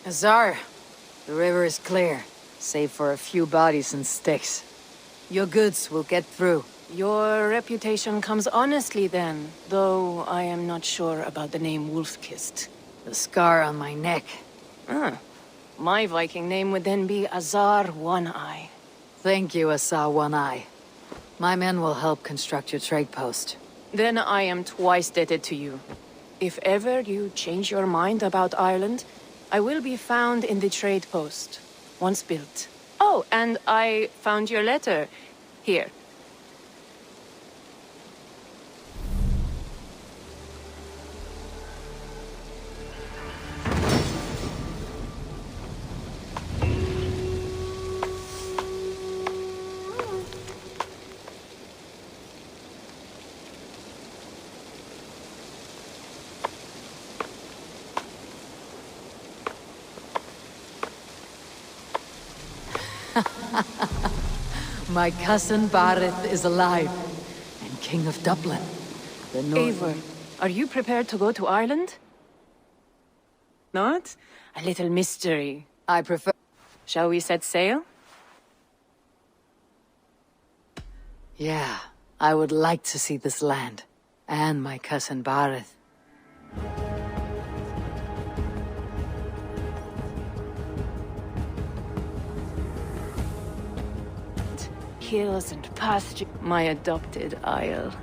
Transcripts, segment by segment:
Azar, the river is clear, save for a few bodies and sticks. Your goods will get through. Your reputation comes honestly then, though I am not sure about the name Wolf-Kissed. The scar on my neck. Ah, my Viking name would then be Azar One-Eye. Thank you, Azar One-Eye. My men will help construct your trade post. Then I am twice indebted to you. If ever you change your mind about Ireland, I will be found in the trade post, once built. Oh, and I found your letter. Here. My cousin Barid is alive, and King of Dublin. The Eivor, are you prepared to go to Ireland? Not? A little mystery. I prefer... Shall we set sail? Yeah, I would like to see this land. And my cousin Barid. Hills and pasture, my adopted isle.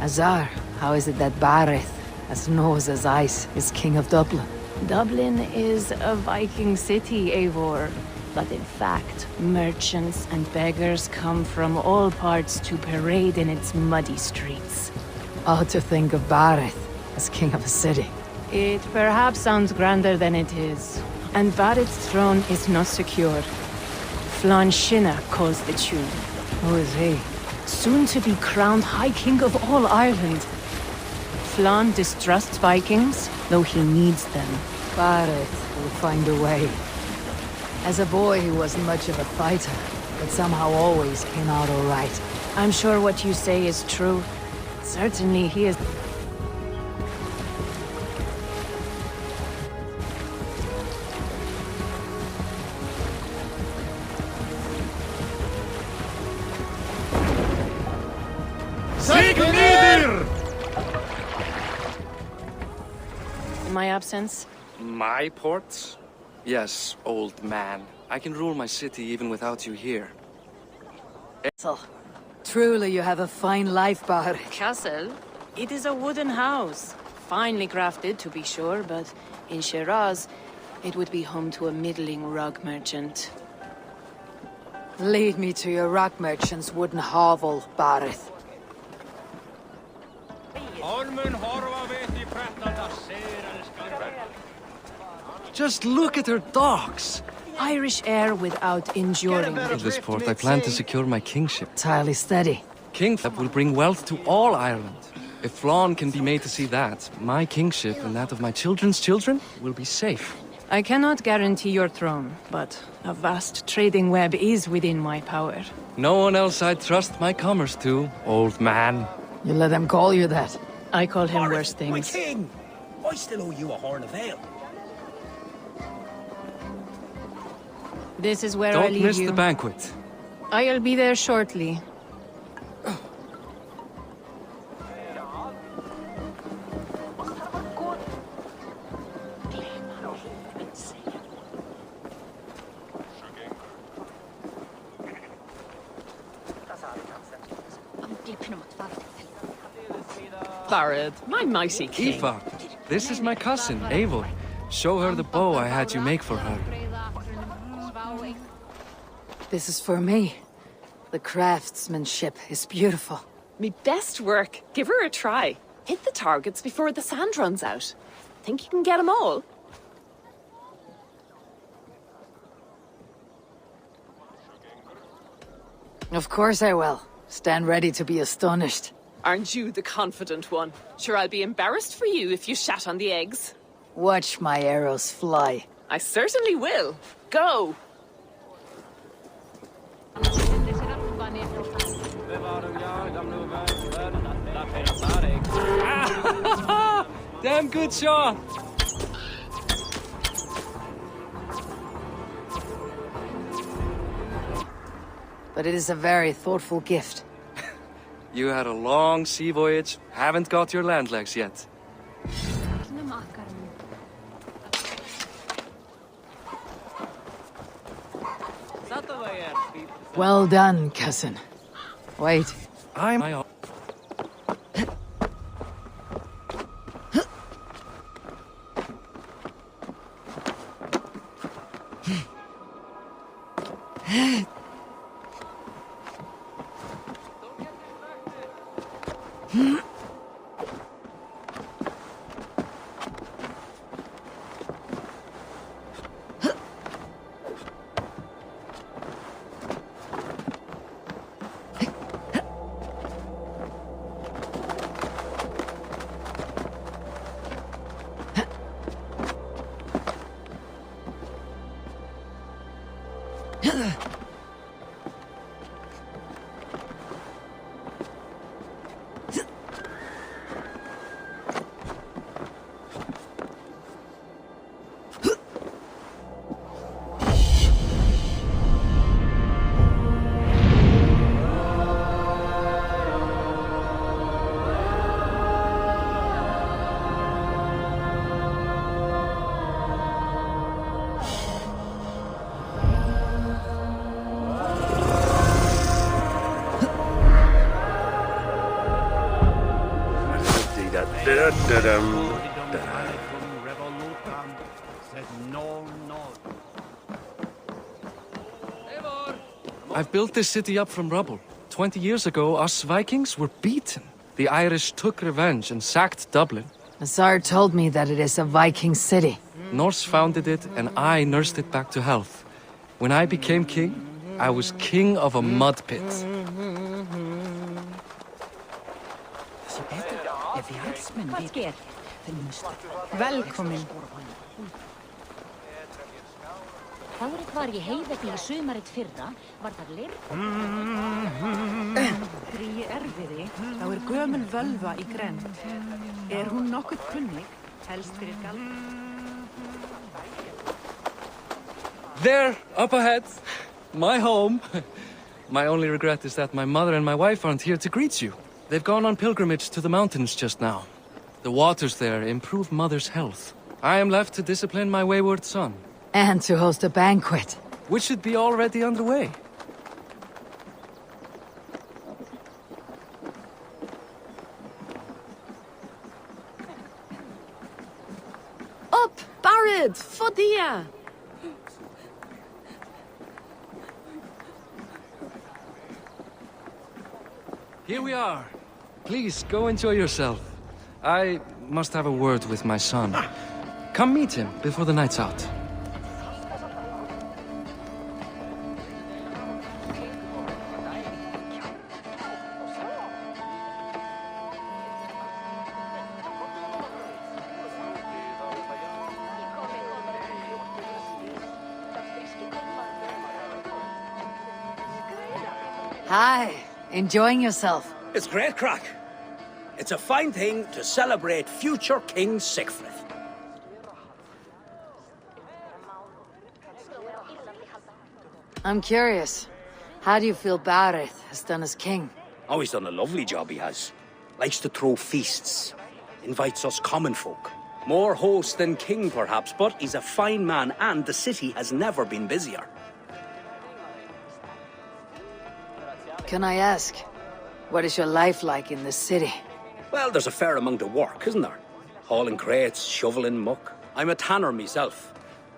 Azar, how is it that Barid, as nose as ice, is king of Dublin? Dublin is a Viking city, Eivor. But in fact, merchants and beggars come from all parts to parade in its muddy streets. Oh, to think of Barid as king of a city. It perhaps sounds grander than it is. And Barid's throne is not secure. Flann Sinna calls the tune. Who is he? Soon to be crowned High King of all Ireland. Flann distrusts Vikings, though he needs them. Barid will find a way. As a boy, he wasn't much of a fighter, but somehow always came out all right. I'm sure what you say is true. Certainly he is... In my absence? My port? Yes, old man. I can rule my city even without you here. Truly, you have a fine life, Barid. Castle? It is a wooden house. Finely crafted, to be sure, but in Shiraz, it would be home to a middling rug merchant. Lead me to your rock merchant's wooden hovel, Barid. Just look at her docks! Irish air without enduring. Of this port, I plan to secure my kingship. Entirely steady. Kingship will bring wealth to all Ireland. If Flann can be made to see that, my kingship and that of my children's children will be safe. I cannot guarantee your throne, but a vast trading web is within my power. No one else I'd trust my commerce to, old man. You let them call you that? I call him worse things. My king! I still owe you a horn of ale. This is where I leave you. Don't miss the banquet. I'll be there shortly. Barid, my mighty king. Aoife, this is my cousin, Eivor. Show her the bow I had you make for her. This is for me. The craftsmanship is beautiful. Me best work. Give her a try. Hit the targets before the sand runs out. Think you can get them all? Of course I will. Stand ready to be astonished. Aren't you the confident one? Sure, I'll be embarrassed for you if you shat on the eggs. Watch my arrows fly. I certainly will. Go! Damn good shot! But it is a very thoughtful gift. You had a long sea voyage, haven't got your land legs yet. Well done, cousin. Wait. I'm... I've built this city up from rubble. 20 years ago, us Vikings were beaten. The Irish took revenge and sacked Dublin. Azar told me that it is a Viking city. Norse founded it, and I nursed it back to health. When I became king, I was king of a mud pit. Velkomin. Þárið var í heiðefli í sumarið fyrra, var þar lirf. Í erfiði, þá gömul völva í grennd. Hún nokkuð kunnig, helst fyrir gald. There, up ahead. My home. My only regret is that my mother and my wife aren't here to greet you. They've gone on pilgrimage to the mountains just now. The waters there improve mother's health. I am left to discipline my wayward son. And to host a banquet. Which should be already underway. Up, Barid! Fodia! Here we are. Please, go enjoy yourself. I must have a word with my son. Come meet him before the night's out. Hi, enjoying yourself? It's great crack. It's a fine thing to celebrate future King Sigfrid. I'm curious. How do you feel Barid has done as king? Oh, he's done a lovely job, he has. Likes to throw feasts. Invites us common folk. More host than king, perhaps, but he's a fine man, and the city has never been busier. Can I ask, what is your life like in the city? Well, there's a fair amount of work, isn't there? Hauling crates, shoveling muck. I'm a tanner myself.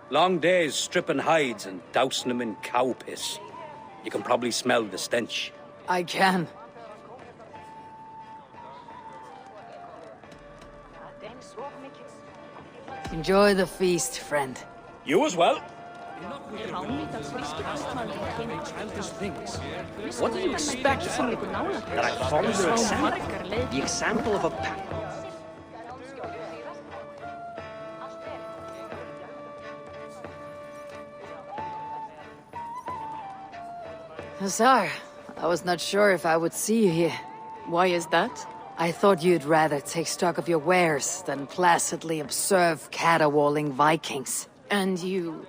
Long days stripping hides and dousing them in cow piss. You can probably smell the stench. I can. Enjoy the feast, friend. You as well. What do you expect from me? That I follow your example? The example of a pack. Azar, I was not sure if I would see you here. Why is that? I thought you'd rather take stock of your wares than placidly observe caterwauling Vikings. And you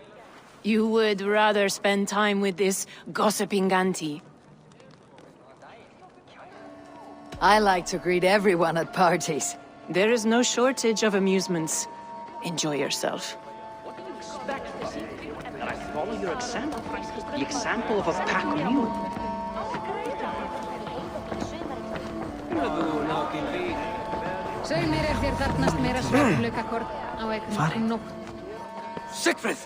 would rather spend time with this gossiping auntie? I like to greet everyone at parties. There is no shortage of amusements. Enjoy yourself. What do you expect this evening? That I follow your example? The example of a pack mule? Saumir þér þarfnast meira svörglaukakorn á einhvern nótt. Siegfried!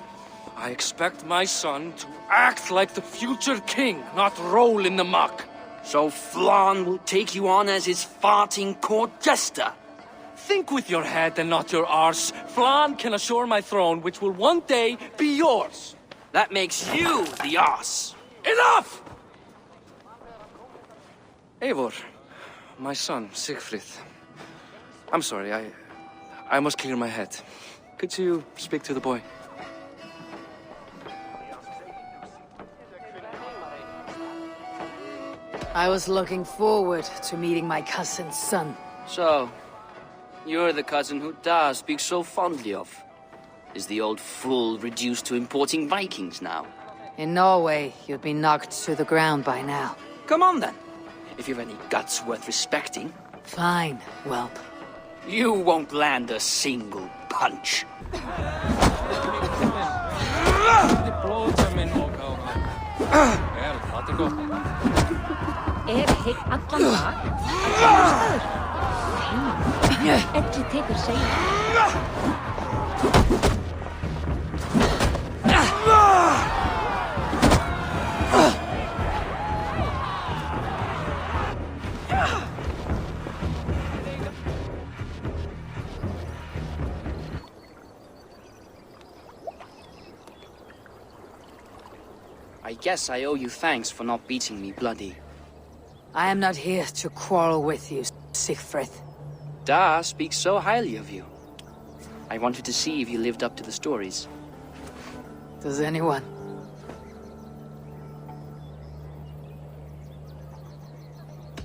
I expect my son to act like the future king, not roll in the muck. So Flan will take you on as his farting court jester? Think with your head and not your arse. Flan can assure my throne, which will one day be yours. That makes you the arse. Enough! Eivor, my son, Siegfried. I'm sorry, I must clear my head. Could you speak to the boy? I was looking forward to meeting my cousin's son. So, you're the cousin who Da speaks so fondly of. Is the old fool reduced to importing Vikings now? In Norway, you'd be knocked to the ground by now. Come on then, if you've any guts worth respecting. Fine, whelp. You won't land a single punch. Heitt allan dag. Staður. Elli tekur segja. I guess I owe you thanks for not beating me bloody. I am not here to quarrel with you, Siegfried. Da speaks so highly of you. I wanted to see if you lived up to the stories. Does anyone?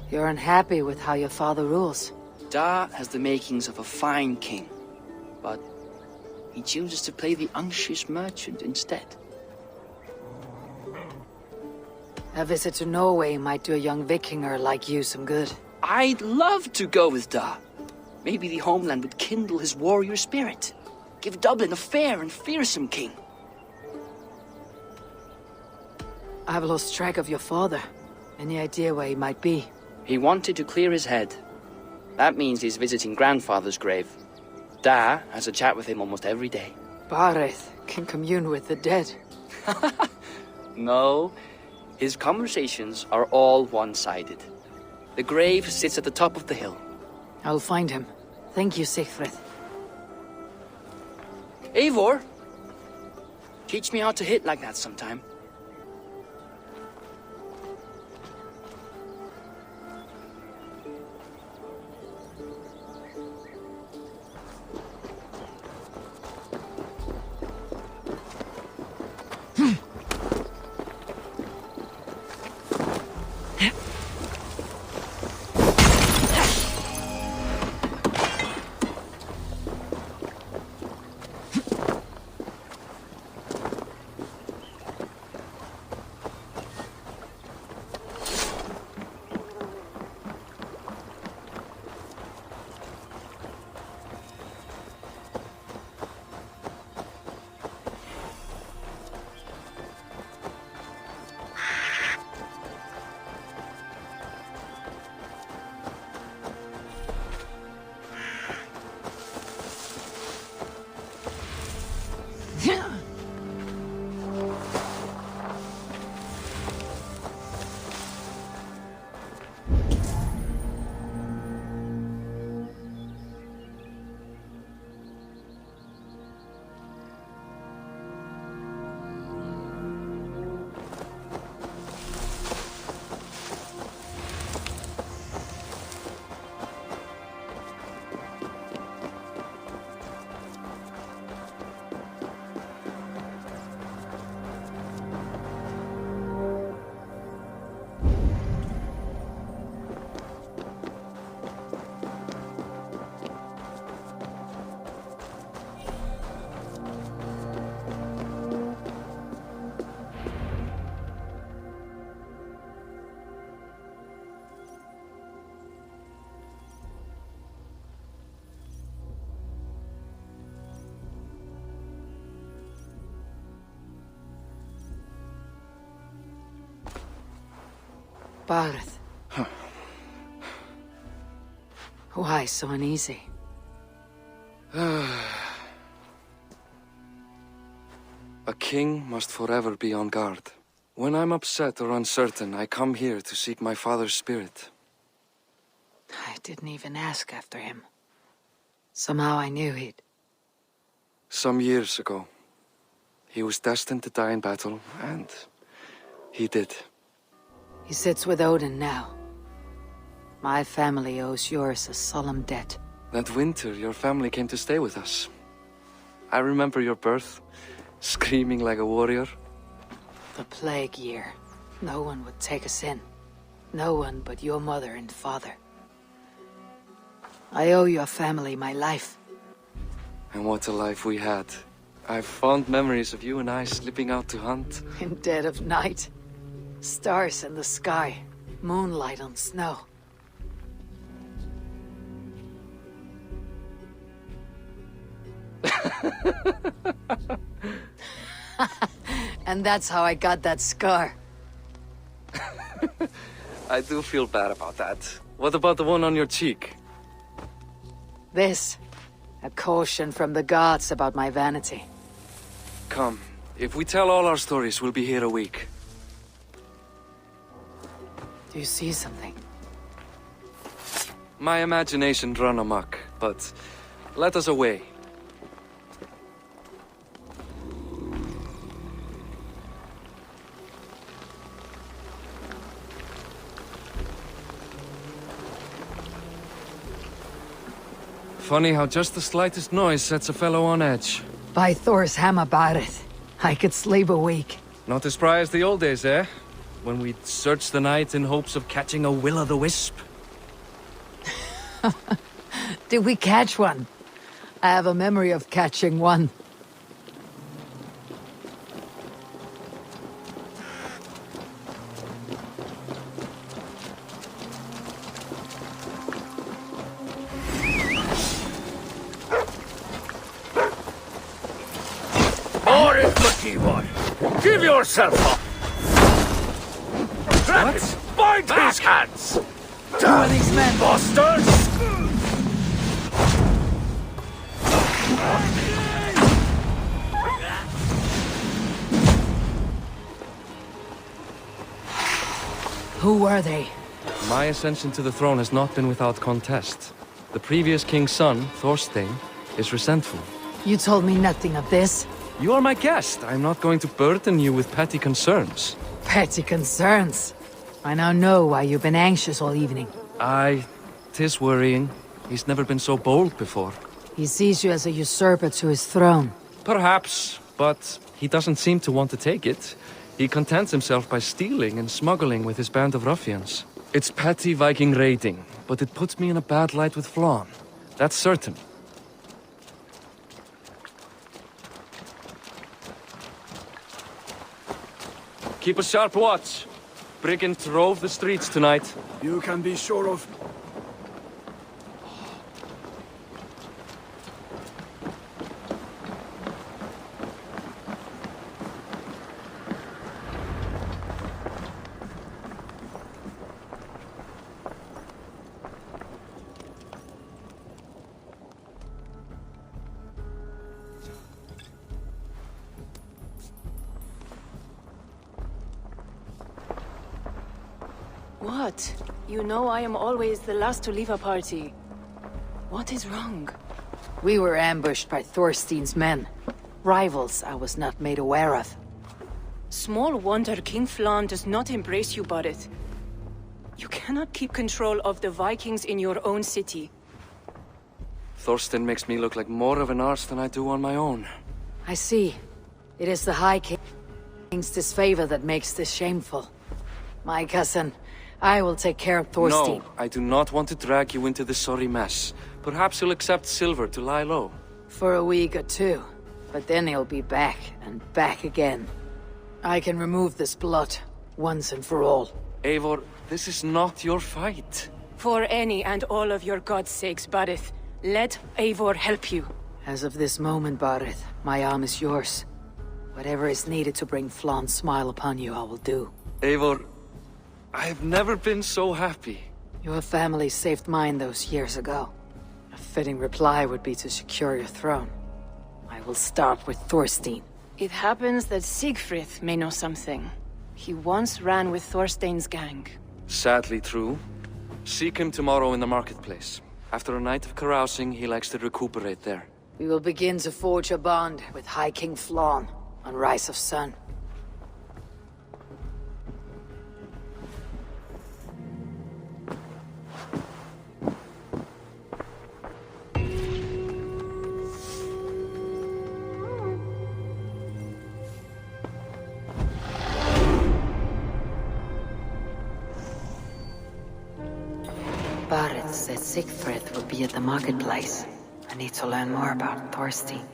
You're unhappy with how your father rules. Da has the makings of a fine king, but he chooses to play the unctuous merchant instead. A visit to Norway might do a young Vikinger like you some good. I'd love to go with Da. Maybe the homeland would kindle his warrior spirit. Give Dublin a fair and fearsome king. I've lost track of your father. Any idea where he might be? He wanted to clear his head. That means he's visiting grandfather's grave. Da has a chat with him almost every day. Barid can commune with the dead. No, his conversations are all one-sided. The grave sits at the top of the hill. I'll find him. Thank you, Siegfried. Eivor, teach me how to hit like that sometime. Barid. Why so uneasy? A king must forever be on guard. When I'm upset or uncertain, I come here to seek my father's spirit. I didn't even ask after him. Somehow I knew he'd... Some years ago, he was destined to die in battle, and he did. He sits with Odin now. My family owes yours a solemn debt. That winter, your family came to stay with us. I remember your birth, screaming like a warrior. The plague year. No one would take us in. No one but your mother and father. I owe your family my life. And what a life we had. I've fond memories of you and I slipping out to hunt. In dead of night. Stars in the sky. Moonlight on snow. And that's how I got that scar. I do feel bad about that. What about the one on your cheek? This. A caution from the gods about my vanity. Come. If we tell all our stories, we'll be here a week. Do you see something? My imagination run amok, but let us away. Funny how just the slightest noise sets a fellow on edge. By Thor's hammer, Barid. I could sleep a week. Not as spry as the old days, eh? When we'd search the night in hopes of catching a will-o'-the-wisp. Did we catch one? I have a memory of catching one. Give yourself up! What? Bind his hands! Who are these men? Bastards! Who were they? My ascension to the throne has not been without contest. The previous king's son, Thorstein, is resentful. You told me nothing of this. You are my guest. I'm not going to burden you with petty concerns. Petty concerns. I now know why you've been anxious all evening. Aye, 'tis worrying. He's never been so bold before. He sees you as a usurper to his throne. Perhaps, but he doesn't seem to want to take it. He contents himself by stealing and smuggling with his band of ruffians. It's petty Viking raiding, but it puts me in a bad light with Flann. That's certain. Keep a sharp watch. Brigands rove the streets tonight. You can be sure of... What? You know I am always the last to leave a party. What is wrong? We were ambushed by Thorstein's men. Rivals I was not made aware of. Small wonder King Flann does not embrace you, Barid. You cannot keep control of the Vikings in your own city. Thorstein makes me look like more of an arse than I do on my own. I see. It is the High King's disfavor that makes this shameful. My cousin, I will take care of Thorstein. No, I do not want to drag you into this sorry mess. Perhaps you'll accept silver to lie low. For a week or two. But then he'll be back, and back again. I can remove this blot, once and for all. Eivor, this is not your fight. For any and all of your god's sakes, Barid, let Eivor help you. As of this moment, Barid, my arm is yours. Whatever is needed to bring Flann's smile upon you, I will do. Eivor, I've never been so happy. Your family saved mine those years ago. A fitting reply would be to secure your throne. I will start with Thorstein. It happens that Siegfried may know something. He once ran with Thorstein's gang. Sadly true. Seek him tomorrow in the marketplace. After a night of carousing, he likes to recuperate there. We will begin to forge a bond with High King Flann on Rise of Sun. Barid said Siegfried will be at the marketplace. I need to learn more about Thorstein.